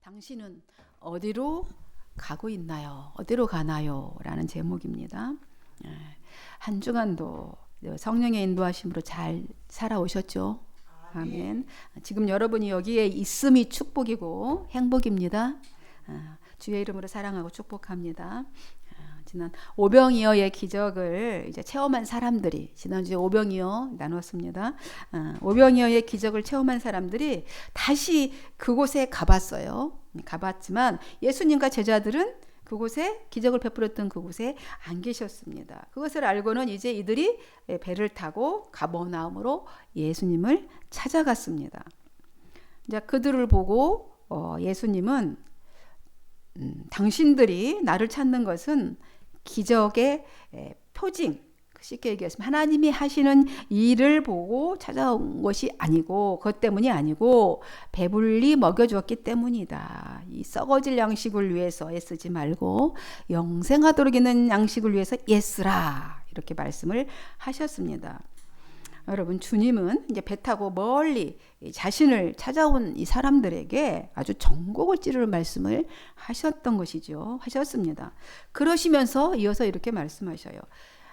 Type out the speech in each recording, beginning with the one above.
당신은 어디로 가고 있나요? 어디로 가나요? 라는 제목입니다. 한 주간도 성령의 인도하심으로 잘 살아오셨죠? 아멘. 지금 여러분이 여기에 있음이 축복이고 행복입니다. 주의 이름으로 사랑하고 축복합니다. 지난 오병이어의 기적을 이제 체험한 사람들이, 지난주에 오병이어 나눴습니다. 오병이어의 기적을 체험한 사람들이 다시 그곳에 가봤어요. 가봤지만 예수님과 제자들은 그곳에, 기적을 베풀었던 그곳에 안 계셨습니다. 그것을 알고는 이제 이들이 배를 타고 가버나움으로 예수님을 찾아갔습니다. 이제 그들을 보고 예수님은 당신들이 나를 찾는 것은 기적의 표징, 쉽게 얘기하시면 하나님이 하시는 일을 보고 찾아온 것이 아니고, 그것 때문이 아니고 배불리 먹여주었기 때문이다. 이 썩어질 양식을 위해서 애쓰지 말고 영생하도록 있는 양식을 위해서 애쓰라, 이렇게 말씀을 하셨습니다. 여러분, 주님은 이제 배 타고 멀리 자신을 찾아온 이 사람들에게 아주 전곡을 찌르는 말씀을 하셨던 것이죠. 하셨습니다. 그러시면서 이어서 이렇게 말씀하셔요.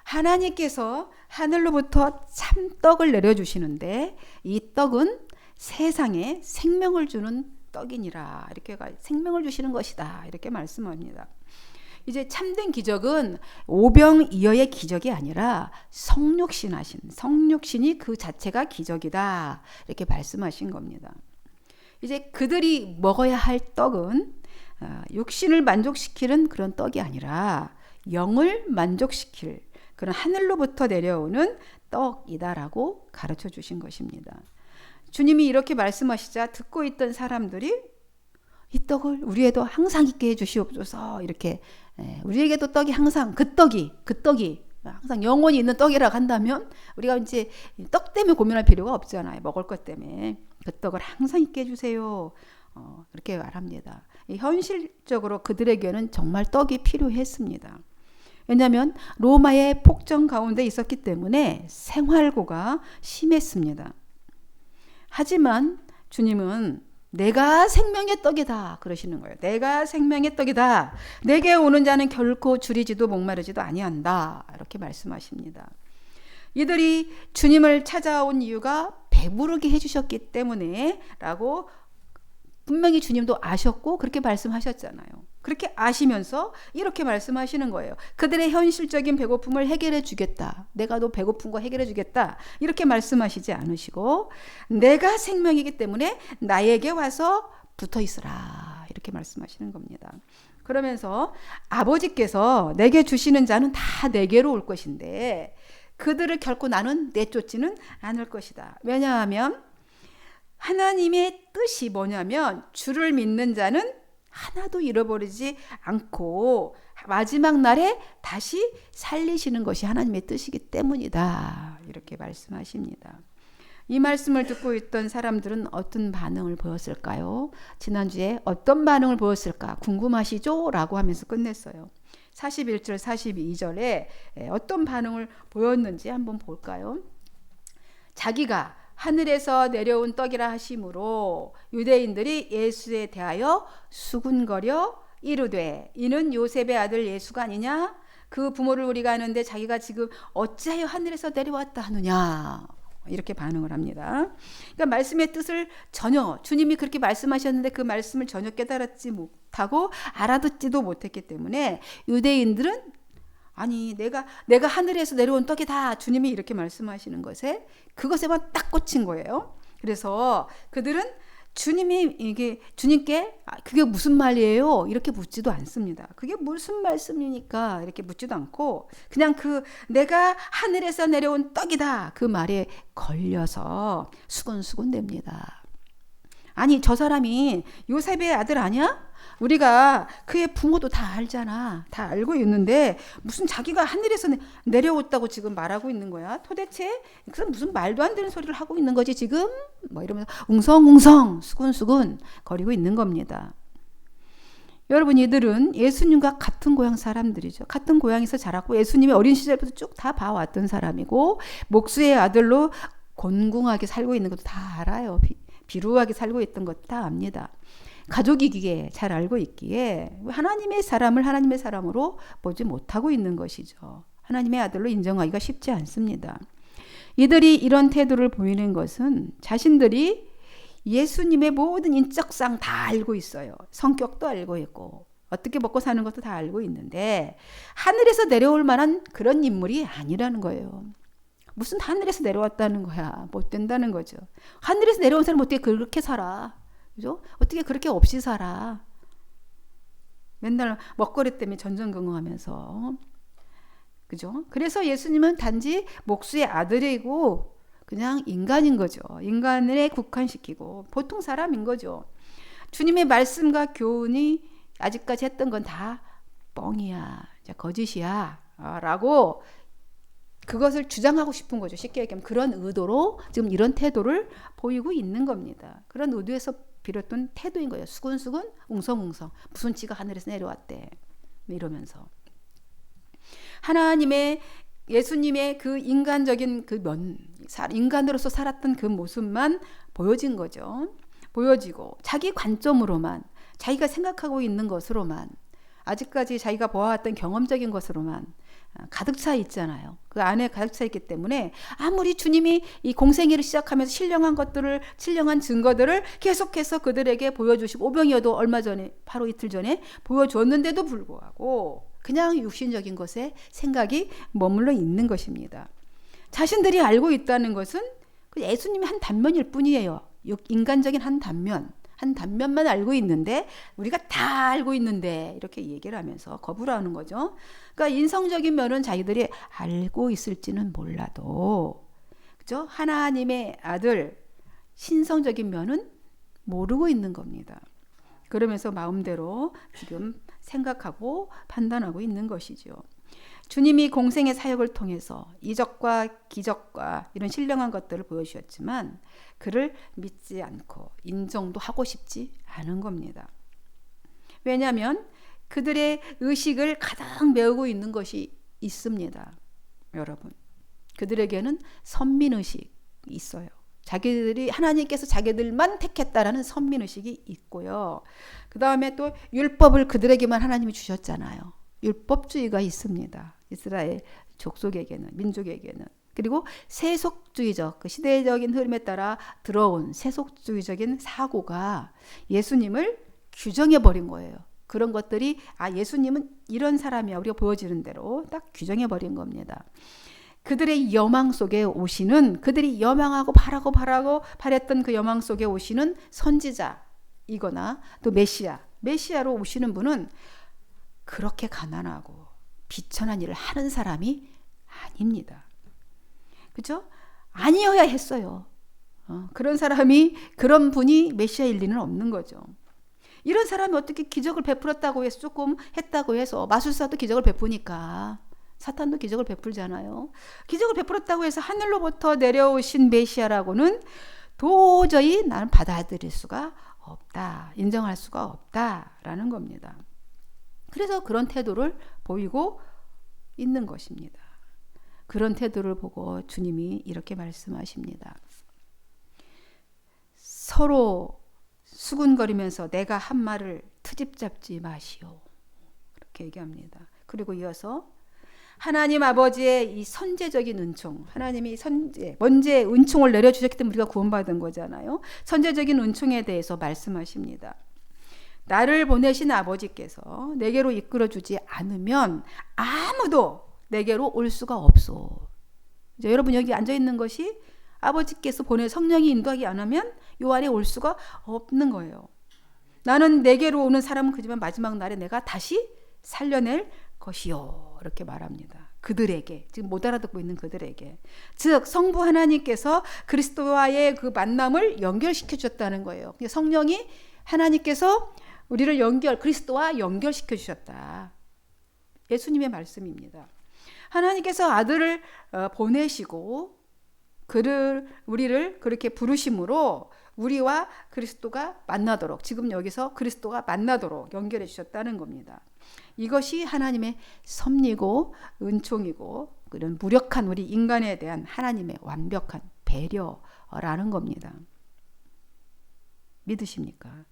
하나님께서 하늘로부터 참떡을 내려주시는데 이 떡은 세상에 생명을 주는 떡이니라. 이렇게 생명을 주시는 것이다. 이렇게 말씀합니다. 이제 참된 기적은 오병이어의 기적이 아니라 성육신이 그 자체가 기적이다, 이렇게 말씀하신 겁니다. 이제 그들이 먹어야 할 떡은 육신을 만족시키는 그런 떡이 아니라 영을 만족시킬 그런 하늘로부터 내려오는 떡이다라고 가르쳐 주신 것입니다. 주님이 이렇게 말씀하시자 듣고 있던 사람들이 이 떡을 우리에도 항상 있게 해주시옵소서, 이렇게 우리에게도 떡이 항상 그 떡이 항상 영원히 있는 떡이라고 한다면 우리가 이제 떡 때문에 고민할 필요가 없잖아요. 먹을 것 때문에 그 떡을 항상 있게 해주세요, 그렇게 말합니다. 현실적으로 그들에게는 정말 떡이 필요했습니다. 왜냐하면 로마의 폭정 가운데 있었기 때문에 생활고가 심했습니다. 하지만 주님은 내가 생명의 떡이다 그러시는 거예요. 내가 생명의 떡이다. 내게 오는 자는 결코 줄이지도 목마르지도 아니한다, 이렇게 말씀하십니다. 이들이 주님을 찾아온 이유가 배부르게 해주셨기 때문에 라고 분명히 주님도 아셨고 그렇게 말씀하셨잖아요. 그렇게 아시면서 이렇게 말씀하시는 거예요. 그들의 현실적인 배고픔을 해결해 주겠다. 내가 너 배고픈 거 해결해 주겠다, 이렇게 말씀하시지 않으시고 내가 생명이기 때문에 나에게 와서 붙어 있으라, 이렇게 말씀하시는 겁니다. 그러면서 아버지께서 내게 주시는 자는 다 내게로 올 것인데 그들을 결코 나는 내쫓지는 않을 것이다. 왜냐하면 하나님의 뜻이 뭐냐면 주를 믿는 자는 하나도 잃어버리지 않고 마지막 날에 다시 살리시는 것이 하나님의 뜻이기 때문이다, 이렇게 말씀하십니다. 이 말씀을 듣고 있던 사람들은 어떤 반응을 보였을까요? 지난주에 어떤 반응을 보였을까 궁금하시죠? 라고 하면서 끝냈어요. 41절 42절에 어떤 반응을 보였는지 한번 볼까요? 자기가 하늘에서 내려온 떡이라 하심으로 유대인들이 예수에 대하여 수군거려 이르되 이는 요셉의 아들 예수가 아니냐? 그 부모를 우리가 아는데 자기가 지금 어찌하여 하늘에서 내려왔다 하느냐? 이렇게 반응을 합니다. 그러니까 말씀의 뜻을 전혀, 주님이 그렇게 말씀하셨는데 그 말씀을 전혀 깨달았지 못하고 알아듣지도 못했기 때문에 유대인들은 아니 내가 하늘에서 내려온 떡이다, 주님이 이렇게 말씀하시는 것에 그것에만 딱 꽂힌 거예요. 그래서 그들은 주님께 그게 무슨 말이에요? 이렇게 묻지도 않습니다. 그게 무슨 말씀이니까 이렇게 묻지도 않고 그냥 내가 하늘에서 내려온 떡이다, 그 말에 걸려서 수군수군 됩니다. 아니 저 사람이 요셉의 아들 아니야? 우리가 그의 부모도 다 알잖아. 다 알고 있는데 무슨 자기가 하늘에서 내려왔다고 지금 말하고 있는 거야? 도대체 그건 무슨 말도 안 되는 소리를 하고 있는 거지 지금? 이러면서 웅성웅성 수군수군 거리고 있는 겁니다. 여러분, 이들은 예수님과 같은 고향 사람들이죠. 같은 고향에서 자랐고 예수님이 어린 시절부터 쭉 다 봐왔던 사람이고 목수의 아들로 곤궁하게 살고 있는 것도 다 알아요. 비루하게 살고 있던 것도 다 압니다. 가족이기에 잘 알고 있기에 하나님의 사람을 하나님의 사람으로 보지 못하고 있는 것이죠. 하나님의 아들로 인정하기가 쉽지 않습니다. 이들이 이런 태도를 보이는 것은 자신들이 예수님의 모든 인적상 다 알고 있어요. 성격도 알고 있고 어떻게 먹고 사는 것도 다 알고 있는데 하늘에서 내려올 만한 그런 인물이 아니라는 거예요. 무슨 하늘에서 내려왔다는 거야. 못 된다는 거죠. 하늘에서 내려온 사람 어떻게 그렇게 살아? 그죠? 어떻게 그렇게 없이 살아? 맨날 먹거리 때문에 전전긍긍하면서. 그죠? 그래서 예수님은 단지 목수의 아들이고 그냥 인간인 거죠. 인간에 국한시키고 보통 사람인 거죠. 주님의 말씀과 교훈이 아직까지 했던 건 다 뻥이야. 거짓이야. 라고 그것을 주장하고 싶은 거죠. 쉽게 얘기하면 그런 의도로 지금 이런 태도를 보이고 있는 겁니다. 그런 의도에서 비롯된 태도인 거예요. 수근수근 웅성웅성 무슨 지가 하늘에서 내려왔대 이러면서 하나님의 예수님의 그 인간적인 인간으로서 살았던 그 모습만 보여진 거죠. 보여지고 자기 관점으로만 자기가 생각하고 있는 것으로만 아직까지 자기가 보아왔던 경험적인 것으로만 가득 차 있잖아요. 그 안에 가득 차 있기 때문에 아무리 주님이 이 공생애를 시작하면서 신령한 증거들을 계속해서 그들에게 보여주시고 오병이어도 얼마 전에 바로 이틀 전에 보여줬는데도 불구하고 그냥 육신적인 것에 생각이 머물러 있는 것입니다. 자신들이 알고 있다는 것은 예수님의 한 단면일 뿐이에요. 인간적인 한 단면만 알고 있는데 우리가 다 알고 있는데 이렇게 얘기를 하면서 거부를 하는 거죠. 그러니까 인성적인 면은 자기들이 알고 있을지는 몰라도 그죠? 하나님의 아들 신성적인 면은 모르고 있는 겁니다. 그러면서 마음대로 지금 생각하고 판단하고 있는 것이죠. 주님이 공생의 사역을 통해서 이적과 기적과 이런 신령한 것들을 보여주셨지만 그를 믿지 않고 인정도 하고 싶지 않은 겁니다. 왜냐하면 그들의 의식을 가득 메우고 있는 것이 있습니다. 여러분, 그들에게는 선민의식이 있어요. 자기들이 하나님께서 자기들만 택했다라는 선민의식이 있고요. 그 다음에 또 율법을 그들에게만 하나님이 주셨잖아요. 율법주의가 있습니다. 이스라엘 족속에게는, 민족에게는. 그리고 세속주의적, 그 시대적인 흐름에 따라 들어온 세속주의적인 사고가 예수님을 규정해버린 거예요. 그런 것들이 예수님은 이런 사람이야. 우리가 보여지는 대로 딱 규정해버린 겁니다. 그들의 여망 속에 오시는 그들이 여망하고 바랬던 그 여망 속에 오시는 선지자이거나 또 메시아로 오시는 분은 그렇게 가난하고 비천한 일을 하는 사람이 아닙니다. 그죠? 아니어야 했어요. 그런 그런 분이 메시아일 리는 없는 거죠. 이런 사람이 어떻게 기적을 베풀었다고 해서 조금 했다고 해서 마술사도 기적을 베푸니까 사탄도 기적을 베풀잖아요. 기적을 베풀었다고 해서 하늘로부터 내려오신 메시아라고는 도저히 나는 받아들일 수가 없다. 인정할 수가 없다라는 겁니다. 그래서 그런 태도를 보이고 있는 것입니다. 그런 태도를 보고 주님이 이렇게 말씀하십니다. 서로 수군거리면서 내가 한 말을 트집 잡지 마시오. 그렇게 얘기합니다. 그리고 이어서 하나님 아버지의 이 선제적인 은총, 하나님이 먼저 은총을 내려주셨기 때문에 우리가 구원받은 거잖아요. 선제적인 은총에 대해서 말씀하십니다. 나를 보내신 아버지께서 내게로 이끌어주지 않으면 아무도 내게로 올 수가 없소. 이제 여러분 여기 앉아있는 것이 아버지께서 성령이 인도하지 않으면 요 안에 올 수가 없는 거예요. 나는 내게로 오는 사람은 그지만 마지막 날에 내가 다시 살려낼 것이요. 이렇게 말합니다. 그들에게, 지금 못 알아듣고 있는 그들에게. 즉 성부 하나님께서 그리스도와의 그 만남을 연결시켜 주셨다는 거예요. 성령이 하나님께서 우리를 그리스도와 연결시켜 주셨다. 예수님의 말씀입니다. 하나님께서 아들을 보내시고 우리를 그렇게 부르심으로 우리와 그리스도가 만나도록, 지금 여기서 그리스도가 만나도록 연결해 주셨다는 겁니다. 이것이 하나님의 섭리고 은총이고 그런 무력한 우리 인간에 대한 하나님의 완벽한 배려라는 겁니다. 믿으십니까?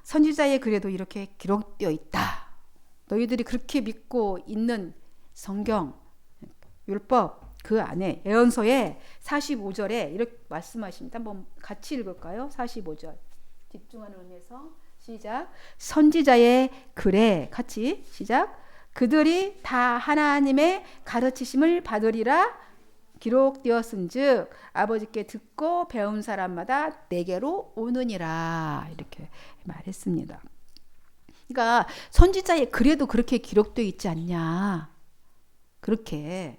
선지자의 글에도 이렇게 기록되어 있다. 너희들이 그렇게 믿고 있는 성경, 율법 그 안에 예언서에 45절에 이렇게 말씀하십니다. 한번 같이 읽을까요? 45절 집중하는 의미에서 시작. 선지자의 글에 같이 시작. 그들이 다 하나님의 가르치심을 받으리라 기록되었은즉 아버지께 듣고 배운 사람마다 내게로 오느니라 이렇게 말했습니다. 그러니까 선지자의 글에도 그렇게 기록되어 있지 않냐. 그렇게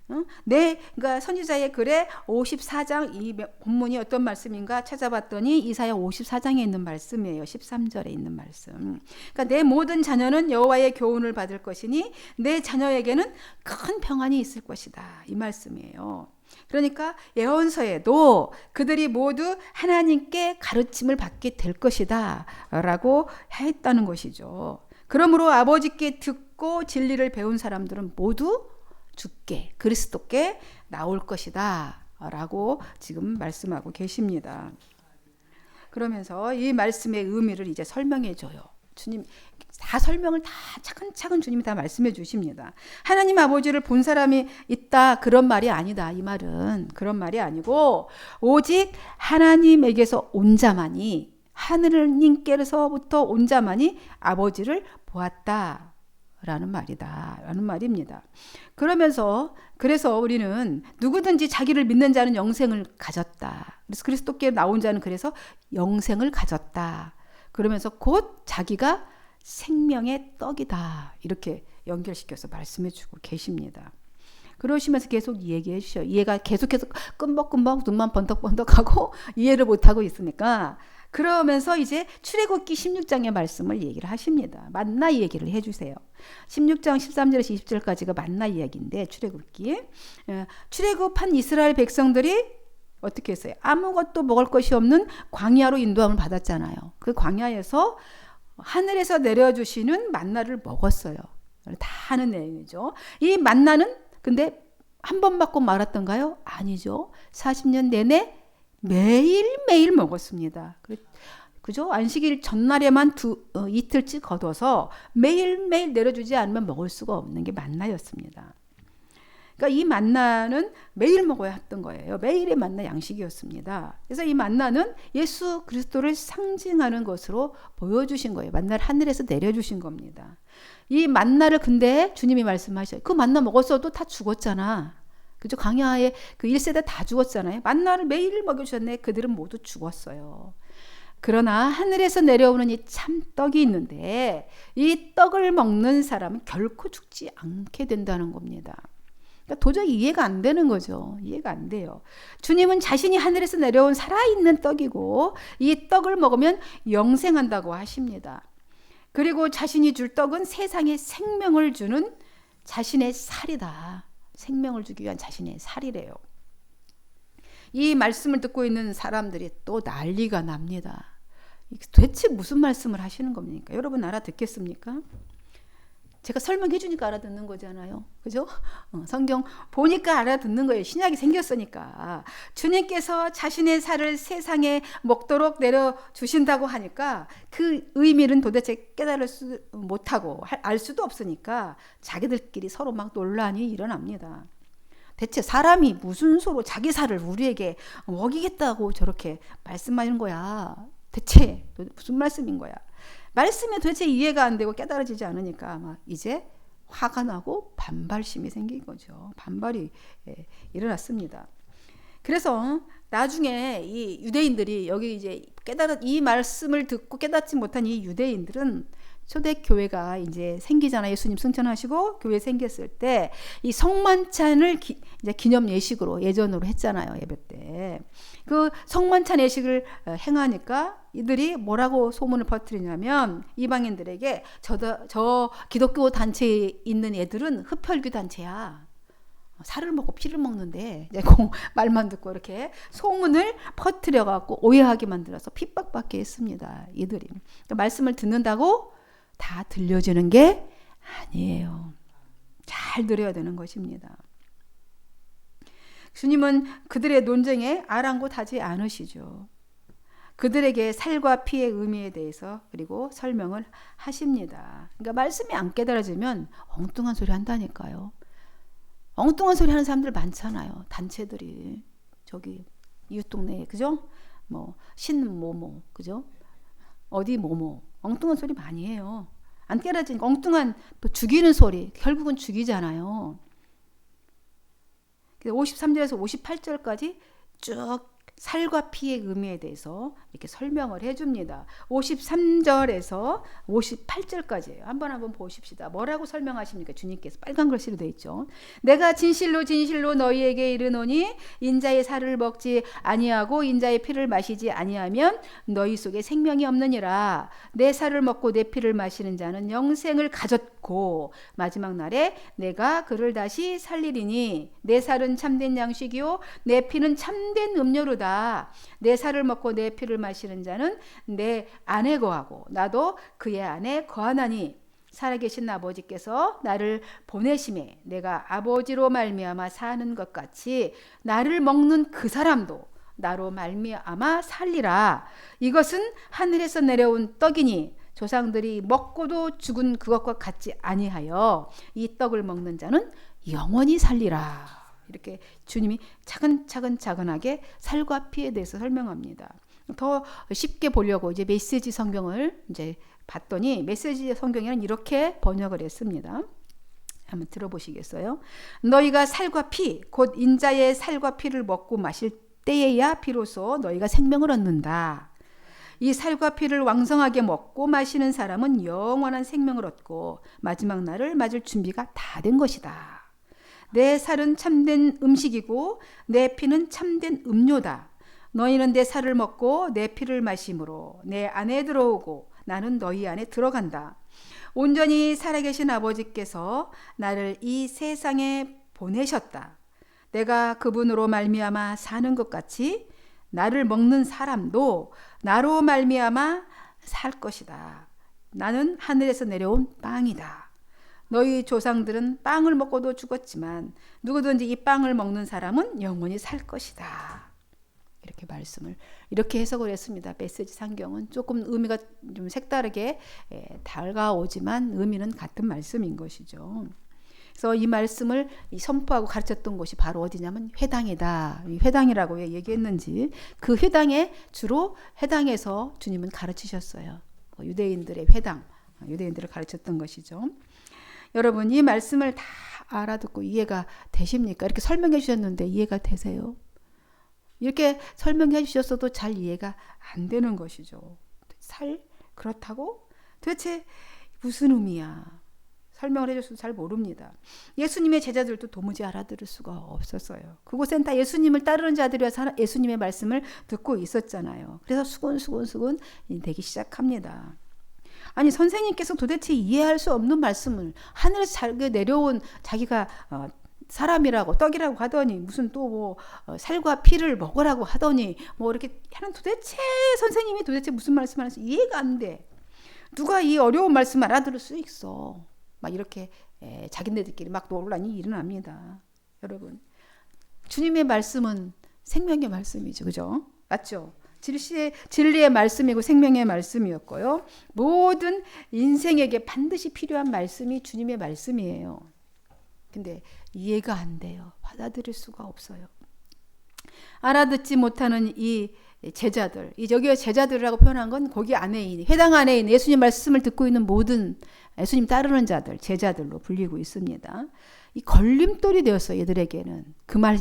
그러니까 선지자의 글에 54장 이 본문이 어떤 말씀인가 찾아봤더니 이사야 54장에 있는 말씀이에요. 13절에 있는 말씀. 그러니까 내 모든 자녀는 여호와의 교훈을 받을 것이니 내 자녀에게는 큰 평안이 있을 것이다. 이 말씀이에요. 그러니까 예언서에도 그들이 모두 하나님께 가르침을 받게 될 것이다 라고 했다는 것이죠. 그러므로 아버지께 듣고 진리를 배운 사람들은 모두 주께 그리스도께 나올 것이다 라고 지금 말씀하고 계십니다. 그러면서 이 말씀의 의미를 이제 설명해 줘요. 주님 다 설명을 다 차근차근 주님이 다 말씀해 주십니다. 하나님 아버지를 본 사람이 있다 그런 말이 아니다. 이 말은 그런 말이 아니고 오직 하나님에게서 온 자만이 하느님께로서부터 온 자만이 아버지를 보았다 라는 말이다 라는 말입니다. 그래서 우리는 누구든지 자기를 믿는 자는 영생을 가졌다. 그래서 그리스도께 나온 자는 그래서 영생을 가졌다. 그러면서 곧 자기가 생명의 떡이다. 이렇게 연결시켜서 말씀해 주고 계십니다. 그러시면서 계속 얘기해 주셔요. 이해가 계속해서 끔벅끔벅 눈만 번덕번덕하고 이해를 못하고 있으니까 그러면서 이제 출애굽기 16장의 말씀을 얘기를 하십니다. 만나 얘기를 해주세요. 16장 13절에서 20절까지가 만나 이야기인데 출애굽한 이스라엘 백성들이 어떻게 했어요? 아무것도 먹을 것이 없는 광야로 인도함을 받았잖아요. 그 광야에서 하늘에서 내려주시는 만나를 먹었어요. 다 하는 내용이죠. 이 만나는 근데 한 번 받고 말았던가요? 아니죠. 40년 내내 매일매일 먹었습니다. 그죠? 안식일 전날에만 이틀씩 거둬서 매일매일 내려주지 않으면 먹을 수가 없는 게 만나였습니다. 그러니까 이 만나는 매일 먹어야 했던 거예요. 매일의 만나 양식이었습니다. 그래서 이 만나는 예수 그리스도를 상징하는 것으로 보여주신 거예요. 만나를 하늘에서 내려주신 겁니다. 이 만나를 근데 주님이 말씀하셔요. 그 만나 먹었어도 다 죽었잖아. 그죠? 광야에 그 1세대 다 죽었잖아요. 만나를 매일 먹여주셨네. 그들은 모두 죽었어요. 그러나 하늘에서 내려오는 이 참떡이 있는데 이 떡을 먹는 사람은 결코 죽지 않게 된다는 겁니다. 그러니까 도저히 이해가 안 되는 거죠. 이해가 안 돼요. 주님은 자신이 하늘에서 내려온 살아있는 떡이고 이 떡을 먹으면 영생한다고 하십니다. 그리고 자신이 줄 떡은 세상에 생명을 주는 자신의 살이다. 생명을 주기 위한 자신의 살이래요. 이 말씀을 듣고 있는 사람들이 또 난리가 납니다. 도대체 무슨 말씀을 하시는 겁니까? 여러분 알아듣겠습니까? 제가 설명해 주니까 알아듣는 거잖아요. 그죠? 성경 보니까 알아듣는 거예요. 신약이 생겼으니까. 주님께서 자신의 살을 세상에 먹도록 내려주신다고 하니까 그 의미는 도대체 깨달을 수 못하고 알 수도 없으니까 자기들끼리 서로 막 논란이 일어납니다. 대체 사람이 무슨 수로 자기 살을 우리에게 먹이겠다고 저렇게 말씀하는 거야. 대체 무슨 말씀인 거야. 말씀이 도대체 이해가 안 되고 깨달아지지 않으니까 막 이제 화가 나고 반발심이 생긴 거죠. 반발이 일어났습니다. 그래서 나중에 이 유대인들이 여기 이제 이 말씀을 듣고 깨닫지 못한 이 유대인들은 초대교회가 이제 생기잖아요. 예수님 승천하시고 교회 생겼을 때 이 성만찬을 이제 기념 예식으로 예전으로 했잖아요. 예배 때. 그 성만찬 예식을 행하니까 이들이 뭐라고 소문을 퍼뜨리냐면 이방인들에게 저 기독교 단체에 있는 애들은 흡혈귀 단체야. 살을 먹고 피를 먹는데 이제 그 말만 듣고 이렇게 소문을 퍼뜨려 갖고 오해하게 만들어서 핍박받게 했습니다. 이들이. 그러니까 말씀을 듣는다고 다 들려지는 게 아니에요. 잘 들어야 되는 것입니다. 주님은 그들의 논쟁에 아랑곳하지 않으시죠. 그들에게 살과 피의 의미에 대해서 그리고 설명을 하십니다. 그러니까 말씀이 안 깨달아지면 엉뚱한 소리 한다니까요. 엉뚱한 소리 하는 사람들 많잖아요. 단체들이 저기 이웃 동네에 그죠? 뭐 신모모 그죠? 어디 모모 엉뚱한 소리 많이 해요. 안 깨달아지니까 엉뚱한 또 죽이는 소리 결국은 죽이잖아요. 53절에서 58절까지 쭉 살과 피의 의미에 대해서 이렇게 설명을 해줍니다. 53절에서 58절까지예요. 한번 보십시다. 뭐라고 설명하십니까? 주님께서 빨간 글씨로 되어 있죠. 내가 진실로 진실로 너희에게 이르노니 인자의 살을 먹지 아니하고 인자의 피를 마시지 아니하면 너희 속에 생명이 없느니라. 내 살을 먹고 내 피를 마시는 자는 영생을 가졌고 마지막 날에 내가 그를 다시 살리리니 내 살은 참된 양식이요 내 피는 참된 음료로다. 내 살을 먹고 내 피를 마시는 자는 내 안에 거하고 나도 그의 안에 거하나니 살아계신 아버지께서 나를 보내심에 내가 아버지로 말미암아 사는 것 같이 나를 먹는 그 사람도 나로 말미암아 살리라. 이것은 하늘에서 내려온 떡이니 조상들이 먹고도 죽은 그것과 같지 아니하여 이 떡을 먹는 자는 영원히 살리라. 이렇게 주님이 차근차근하게 살과 피에 대해서 설명합니다. 더 쉽게 보려고 이제 메시지 성경을 이제 봤더니 메시지 성경에는 이렇게 번역을 했습니다. 한번 들어보시겠어요? 너희가 살과 피, 곧 인자의 살과 피를 먹고 마실 때에야 비로소 너희가 생명을 얻는다. 이 살과 피를 왕성하게 먹고 마시는 사람은 영원한 생명을 얻고 마지막 날을 맞을 준비가 다 된 것이다. 내 살은 참된 음식이고 내 피는 참된 음료다. 너희는 내 살을 먹고 내 피를 마심으로 내 안에 들어오고 나는 너희 안에 들어간다. 온전히 살아계신 아버지께서 나를 이 세상에 보내셨다. 내가 그분으로 말미암아 사는 것 같이 나를 먹는 사람도 나로 말미암아 살 것이다. 나는 하늘에서 내려온 빵이다. 너희 조상들은 빵을 먹고도 죽었지만 누구든지 이 빵을 먹는 사람은 영원히 살 것이다. 이렇게 말씀을 이렇게 해석을 했습니다. 메시지 성경은 조금 의미가 좀 색다르게 다가오지만 의미는 같은 말씀인 것이죠. 그래서 이 말씀을 선포하고 가르쳤던 곳이 바로 어디냐면 회당이다. 이 회당이라고 왜 얘기했는지 그 회당에 주로 회당에서 주님은 가르치셨어요. 유대인들의 회당, 유대인들을 가르쳤던 것이죠. 여러분 이 말씀을 다 알아듣고 이해가 되십니까? 이렇게 설명해 주셨는데 이해가 되세요? 이렇게 설명해 주셨어도 잘 이해가 안 되는 것이죠. 그렇다고? 도대체 무슨 의미야? 설명을 해줬어도 잘 모릅니다. 예수님의 제자들도 도무지 알아들을 수가 없었어요. 그곳엔 다 예수님을 따르는 자들이어서 예수님의 말씀을 듣고 있었잖아요. 그래서 수곤 되기 시작합니다. 아니 선생님께서 도대체 이해할 수 없는 말씀을 하늘에서 자기 내려온 자기가 사람이라고 떡이라고 하더니 무슨 또 뭐 살과 피를 먹으라고 하더니 뭐 이렇게 하는 도대체 선생님이 도대체 무슨 말씀하는지 이해가 안 돼. 누가 이 어려운 말씀 알아들을 수 있어. 막 이렇게 자기네들끼리 막 논란이 일어납니다. 여러분 주님의 말씀은 생명의 말씀이죠. 그죠? 맞죠? 진리의 말씀이고 생명의 말씀이었고요. 모든 인생에게 반드시 필요한 말씀이 주님의 말씀이에요. 근데 이해가 안 돼요. 받아들일 수가 없어요. 알아듣지 못하는 이 제자들, 여기 제자들이라고 표현한 건 거기 안에 있는 회당 안에 있는 예수님 말씀을 듣고 있는 모든 예수님 따르는 자들, 제자들로 불리고 있습니다. 이 걸림돌이 되었어요. 얘들에게는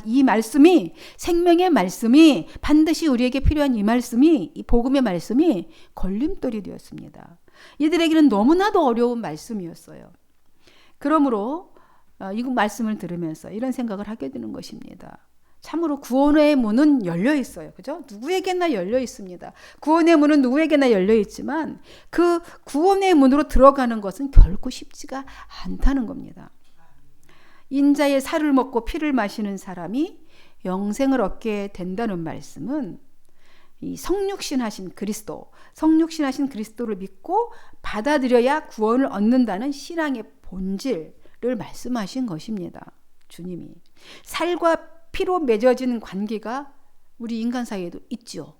이 말씀이 생명의 말씀이 반드시 우리에게 필요한 이 말씀이 이 복음의 말씀이 걸림돌이 되었습니다. 이들에게는 너무나도 어려운 말씀이었어요. 그러므로 이 말씀을 들으면서 이런 생각을 하게 되는 것입니다. 참으로 구원의 문은 열려 있어요. 그죠? 누구에게나 열려 있습니다. 구원의 문은 누구에게나 열려 있지만 그 구원의 문으로 들어가는 것은 결코 쉽지가 않다는 겁니다. 인자의 살을 먹고 피를 마시는 사람이 영생을 얻게 된다는 말씀은 이 성육신하신 그리스도를 믿고 받아들여야 구원을 얻는다는 신앙의 본질을 말씀하신 것입니다. 주님이 살과 피로 맺어진 관계가 우리 인간 사이에도 있죠.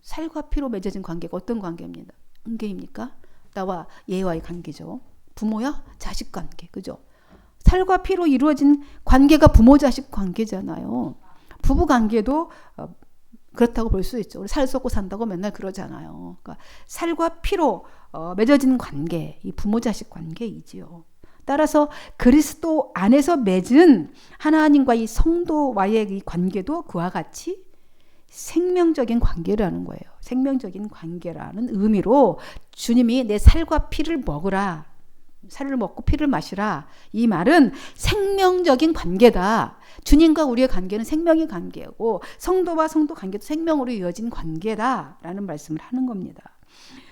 살과 피로 맺어진 관계가 어떤 관계입니까? 나와 얘와의 관계죠. 부모야 자식 관계, 그죠? 살과 피로 이루어진 관계가 부모 자식 관계잖아요. 부부 관계도 그렇다고 볼 수 있죠. 우리 살 썩고 산다고 맨날 그러잖아요. 그러니까 살과 피로 맺어진 관계, 이 부모 자식 관계이지요. 따라서 그리스도 안에서 맺은 하나님과 이 성도와의 이 관계도 그와 같이 생명적인 관계라는 거예요. 생명적인 관계라는 의미로 주님이 내 살과 피를 먹으라, 살을 먹고 피를 마시라, 이 말은 생명적인 관계다. 주님과 우리의 관계는 생명의 관계고 성도와 성도 관계도 생명으로 이어진 관계다라는 말씀을 하는 겁니다.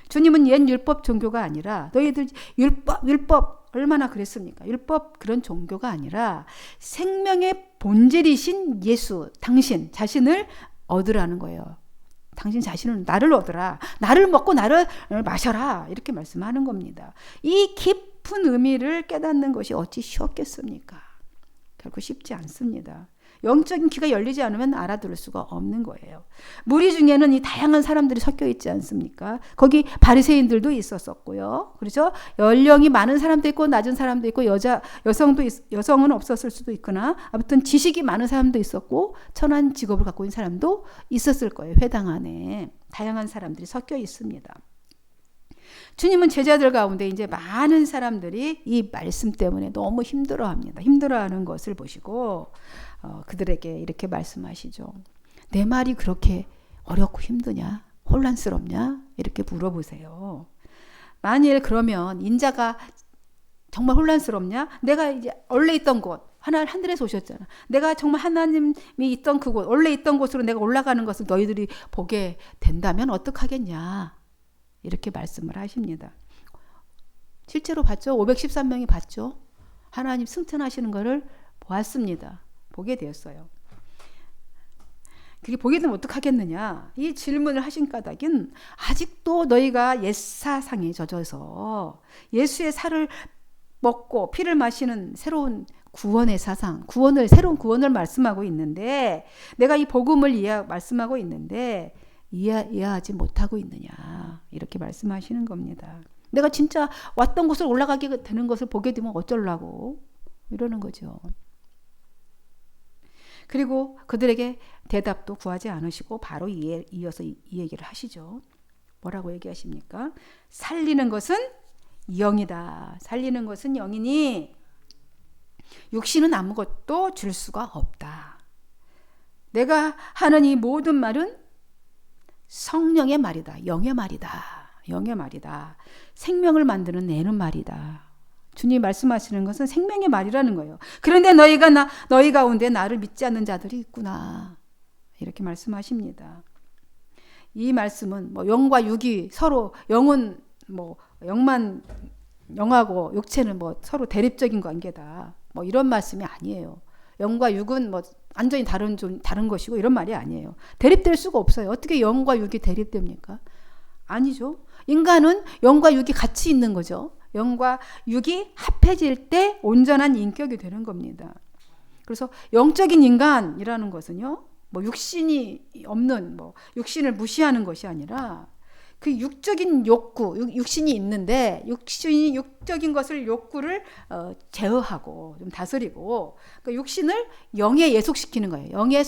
주님은 옛 율법 종교가 아니라 너희들 율법 얼마나 그랬습니까? 율법 그런 종교가 아니라 생명의 본질이신 예수, 당신 자신을 얻으라는 거예요. 당신 자신은 나를 얻으라. 나를 먹고 나를 마셔라. 이렇게 말씀하는 겁니다. 이 깊은 의미를 깨닫는 것이 어찌 쉬웠겠습니까? 결코 쉽지 않습니다. 영적인 귀가 열리지 않으면 알아들을 수가 없는 거예요. 무리 중에는 이 다양한 사람들이 섞여 있지 않습니까? 거기 바리새인들도 있었었고요. 그렇죠? 연령이 많은 사람도 있고 낮은 사람도 있고 여성은 없었을 수도 있거나 아무튼 지식이 많은 사람도 있었고 천한 직업을 갖고 있는 사람도 있었을 거예요. 회당 안에 다양한 사람들이 섞여 있습니다. 주님은 제자들 가운데 이제 많은 사람들이 이 말씀 때문에 너무 힘들어합니다. 힘들어하는 것을 보시고 그들에게 이렇게 말씀하시죠. 내 말이 그렇게 어렵고 힘드냐? 혼란스럽냐? 이렇게 물어보세요. 만일 그러면 인자가 정말 혼란스럽냐? 내가 이제 원래 있던 곳, 하늘에서 오셨잖아. 내가 정말 하나님이 있던 그곳, 원래 있던 곳으로 내가 올라가는 것을 너희들이 보게 된다면 어떡하겠냐? 이렇게 말씀을 하십니다. 실제로 봤죠? 513명이 봤죠? 하나님 승천하시는 것을 보았습니다. 보게 되었어요. 그게 보게 되면 어떡하겠느냐? 이 질문을 하신 까닭은 아직도 너희가 옛사상에 젖어서 예수의 살을 먹고 피를 마시는 새로운 구원의 사상, 새로운 구원을 말씀하고 있는데 내가 이 복음을 말씀하고 있는데 이해하지 못하고 있느냐 이렇게 말씀하시는 겁니다. 내가 진짜 왔던 곳을 올라가게 되는 것을 보게 되면 어쩌려고 이러는 거죠. 그리고 그들에게 대답도 구하지 않으시고 바로 이어서 이 얘기를 하시죠. 뭐라고 얘기하십니까? 살리는 것은 영이다. 살리는 것은 영이니 육신은 아무것도 줄 수가 없다. 내가 하는 이 모든 말은 성령의 말이다. 영의 말이다. 영의 말이다. 생명을 만드는 내는 말이다. 주님이 말씀하시는 것은 생명의 말이라는 거예요. 그런데 너희 가운데 나를 믿지 않는 자들이 있구나. 이렇게 말씀하십니다. 이 말씀은 영과 육이 서로 영은 영하고 육체는 서로 대립적인 관계다. 이런 말씀이 아니에요. 영과 육은 완전히 다른 것이고 이런 말이 아니에요. 대립될 수가 없어요. 어떻게 영과 육이 대립됩니까? 아니죠. 인간은 영과 육이 같이 있는 거죠. 영과 육이 합해질 때 온전한 인격이 되는 겁니다. 그래서 영적인 인간이라는 것은요, 육신이 없는, 육신을 무시하는 것이 아니라 그 육적인 욕구, 육신이 있는데 육적인 것을 욕구를 제어하고 좀 다스리고 그 육신을 영에 예속시키는 거예요. 영에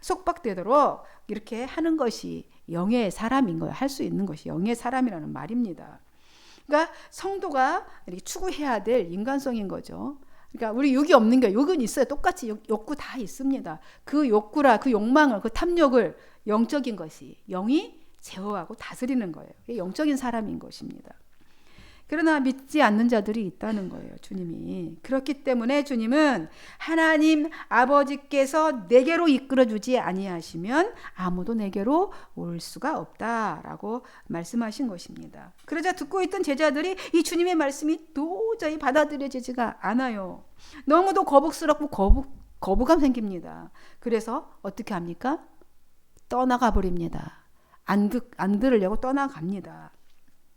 속박되도록 이렇게 하는 것이 영의 사람인 거예요. 할 수 있는 것이 영의 사람이라는 말입니다. 그러니까 성도가 이렇게 추구해야 될 인간성인 거죠. 그러니까 우리 육이 없는 게 욕은 있어요. 똑같이 욕구 다 있습니다. 그 욕구라 그 욕망을 그 탐욕을 영적인 것이 영이 제어하고 다스리는 거예요. 영적인 사람인 것입니다. 그러나 믿지 않는 자들이 있다는 거예요. 주님이. 그렇기 때문에 주님은 하나님 아버지께서 내게로 이끌어주지 아니하시면 아무도 내게로 올 수가 없다라고 말씀하신 것입니다. 그러자 듣고 있던 제자들이 이 주님의 말씀이 도저히 받아들여지지가 않아요. 너무도 거북스럽고 거부감 생깁니다. 그래서 어떻게 합니까? 떠나가 버립니다. 안 들으려고 떠나갑니다.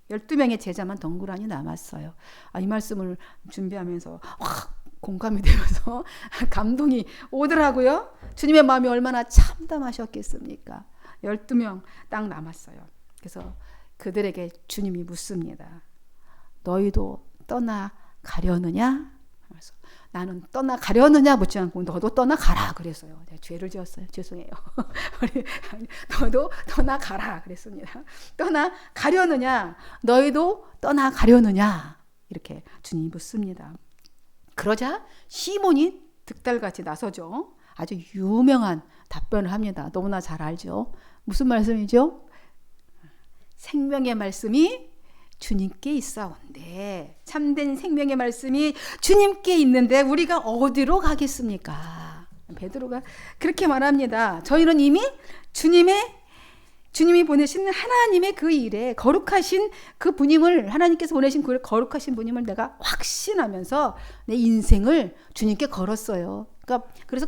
12명의 제자만 덩그러니 남았어요. 이 말씀을 준비하면서 공감이 되면서 감동이 오더라고요. 주님의 마음이 얼마나 참담하셨겠습니까? 12명 딱 남았어요. 그래서 그들에게 주님이 묻습니다. 너희도 떠나가려느냐? 그래서 나는 떠나가려느냐 묻지 않고 너도 떠나가라 그랬어요. 제가 죄를 지었어요. 죄송해요. 너도 떠나가라 그랬습니다. 떠나가려느냐? 너희도 떠나가려느냐? 이렇게 주님이 묻습니다. 그러자 시몬이 득달같이 나서죠. 아주 유명한 답변을 합니다. 너무나 잘 알죠. 무슨 말씀이죠? 생명의 말씀이 주님께 있사온데, 참된 생명의 말씀이 주님께 있는데 우리가 어디로 가겠습니까? 베드로가 그렇게 말합니다. 저희는 이미 주님이 보내신 하나님의 그 일에 거룩하신 그 분임을, 하나님께서 보내신 그 거룩하신 분임을 내가 확신하면서 내 인생을 주님께 걸었어요. 그러니까 그래서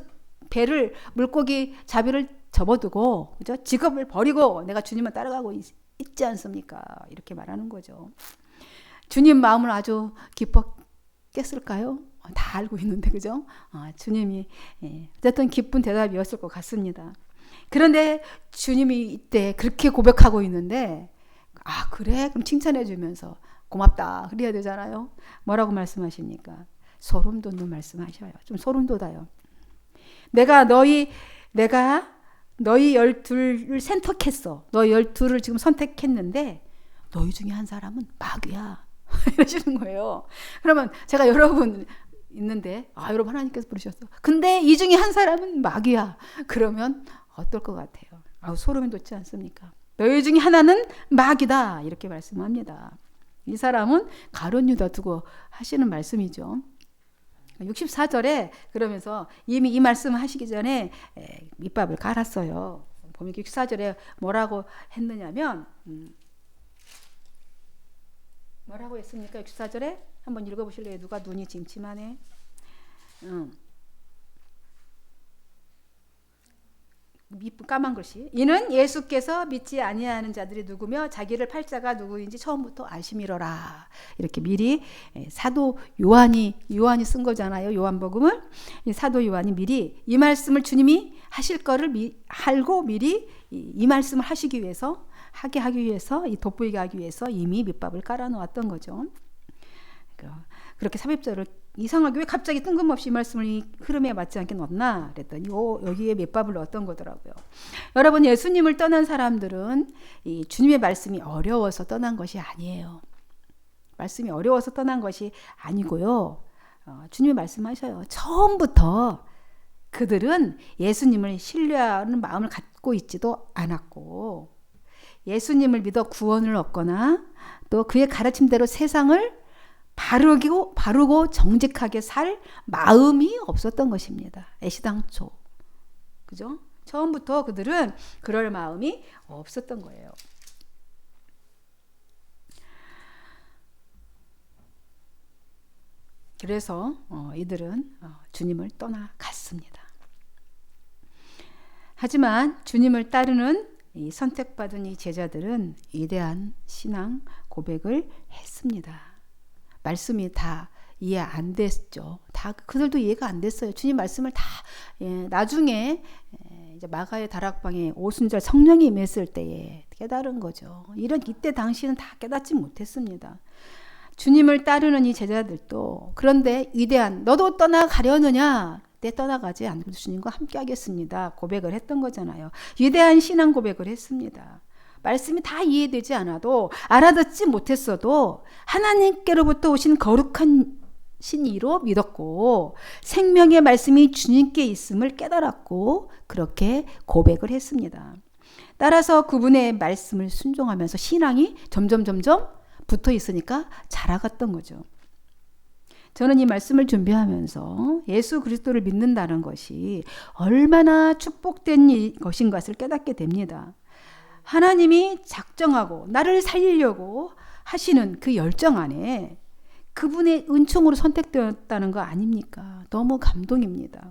배를, 물고기 자비를 접어두고, 그죠? 직업을 버리고 내가 주님만 따라가고 있지 않습니까? 이렇게 말하는 거죠. 주님 마음을 아주 기뻤겠을까요? 다 알고 있는데, 그죠? 주님이 어쨌든 기쁜 대답이었을 것 같습니다. 그런데 주님이 이때 그렇게 고백하고 있는데, 그래? 그럼 칭찬해 주면서 고맙다 그래야 되잖아요. 뭐라고 말씀하십니까? 소름 돋는 말씀하셔요. 좀 소름 돋아요. 내가 너희 12를 선택했어. 너희 12를 지금 선택했는데 너희 중에 한 사람은 마귀야. 이러시는 거예요. 그러면 제가 여러분 있는데, 여러분 하나님께서 부르셨어. 근데 이 중에 한 사람은 마귀야. 그러면 어떨 것 같아요? 소름이 돋지 않습니까? 너희 중에 하나는 마귀다. 이렇게 말씀합니다. 이 사람은 가룟 유다 두고 하시는 말씀이죠. 64절에 그러면서 이미 이 말씀을 하시기 전에 밑밥을 깔았어요. 보면 64절에 뭐라고 했느냐면, 뭐라고 했습니까? 64절에 한번 읽어보실래요? 누가 눈이 침침하네. 까만 글씨. 이는 예수께서 믿지 아니하는 자들이 누구며 자기를 팔자가 누구인지 처음부터 아심이로라. 이렇게 미리 사도 요한이 쓴 거잖아요. 요한복음을. 사도 요한이 미리 이 말씀을 주님이 하실 거를 알고 미리 이 말씀을 하시기 위해서, 하게 하기 위해서, 돋보이게 하기 위해서 이미 밑밥을 깔아 놓았던 거죠. 그렇게 삽입절을 이상하게 왜 갑자기 뜬금없이 이 말씀을 이 흐름에 맞지 않게 넣었나 그랬더니 여기에 밑밥을 넣었던 거더라고요. 여러분, 예수님을 떠난 사람들은 이 주님의 말씀이 어려워서 떠난 것이 아니에요. 말씀이 어려워서 떠난 것이 아니고요. 주님이 말씀하셔요. 처음부터 그들은 예수님을 신뢰하는 마음을 갖고 있지도 않았고, 예수님을 믿어 구원을 얻거나 또 그의 가르침대로 세상을 바르고 정직하게 살 마음이 없었던 것입니다. 애시당초. 그죠? 처음부터 그들은 그럴 마음이 없었던 거예요. 그래서 이들은 주님을 떠나갔습니다. 하지만 주님을 따르는 이 선택받은 이 제자들은 위대한 신앙 고백을 했습니다. 말씀이 다 이해 안 됐죠. 다 그들도 이해가 안 됐어요. 주님 말씀을 다 나중에 이제 마가의 다락방에 오순절 성령이 임했을 때에 깨달은 거죠. 이때 당시는 다 깨닫지 못했습니다. 주님을 따르는 이 제자들도 그런데 위대한 너도 떠나가려느냐? 내 떠나가지 않고 주님과 함께 하겠습니다. 고백을 했던 거잖아요. 위대한 신앙 고백을 했습니다. 말씀이 다 이해되지 않아도, 알아듣지 못했어도 하나님께로부터 오신 거룩한 신이로 믿었고 생명의 말씀이 주님께 있음을 깨달았고 그렇게 고백을 했습니다. 따라서 그분의 말씀을 순종하면서 신앙이 점점 붙어 있으니까 자라갔던 거죠. 저는 이 말씀을 준비하면서 예수 그리스도를 믿는다는 것이 얼마나 축복된 것인 것을 깨닫게 됩니다. 하나님이 작정하고 나를 살리려고 하시는 그 열정 안에 그분의 은총으로 선택되었다는 거 아닙니까? 너무 감동입니다.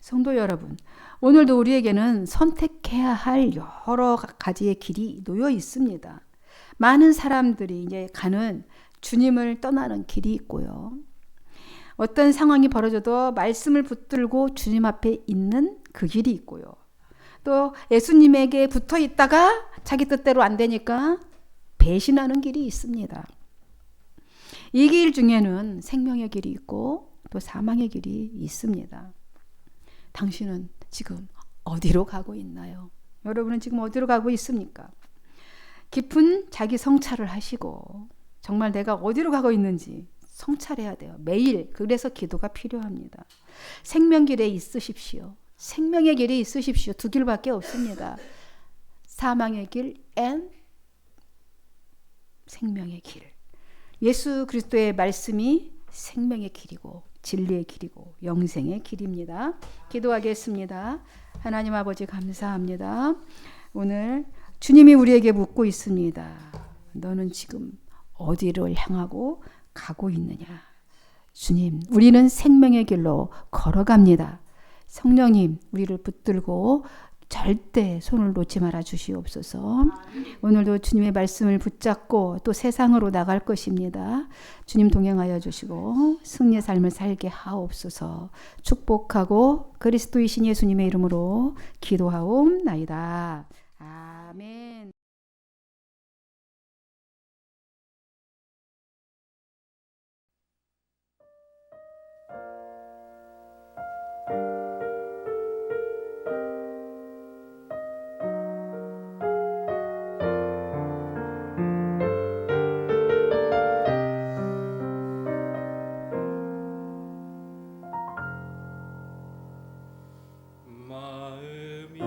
성도 여러분, 오늘도 우리에게는 선택해야 할 여러 가지의 길이 놓여 있습니다. 많은 사람들이 이제 가는 주님을 떠나는 길이 있고요. 어떤 상황이 벌어져도 말씀을 붙들고 주님 앞에 있는 그 길이 있고요. 또 예수님에게 붙어 있다가 자기 뜻대로 안 되니까 배신하는 길이 있습니다. 이 길 중에는 생명의 길이 있고 또 사망의 길이 있습니다. 당신은 지금 어디로 가고 있나요? 여러분은 지금 어디로 가고 있습니까? 깊은 자기 성찰을 하시고 정말 내가 어디로 가고 있는지 성찰해야 돼요. 매일. 그래서 기도가 필요합니다. 생명길에 있으십시오. 생명의 길에 있으십시오. 두 길밖에 없습니다. 사망의 길 and 생명의 길. 예수 그리스도의 말씀이 생명의 길이고 진리의 길이고 영생의 길입니다. 기도하겠습니다. 하나님 아버지 감사합니다. 오늘 주님이 우리에게 묻고 있습니다. 너는 지금 어디를 향하고 가고 있느냐? 주님, 우리는 생명의 길로 걸어갑니다. 성령님, 우리를 붙들고 절대 손을 놓지 말아 주시옵소서. 오늘도 주님의 말씀을 붙잡고 또 세상으로 나갈 것입니다. 주님 동행하여 주시고 승리의 삶을 살게 하옵소서. 축복하고 그리스도이신 예수님의 이름으로 기도하옵나이다. 아멘. 마음이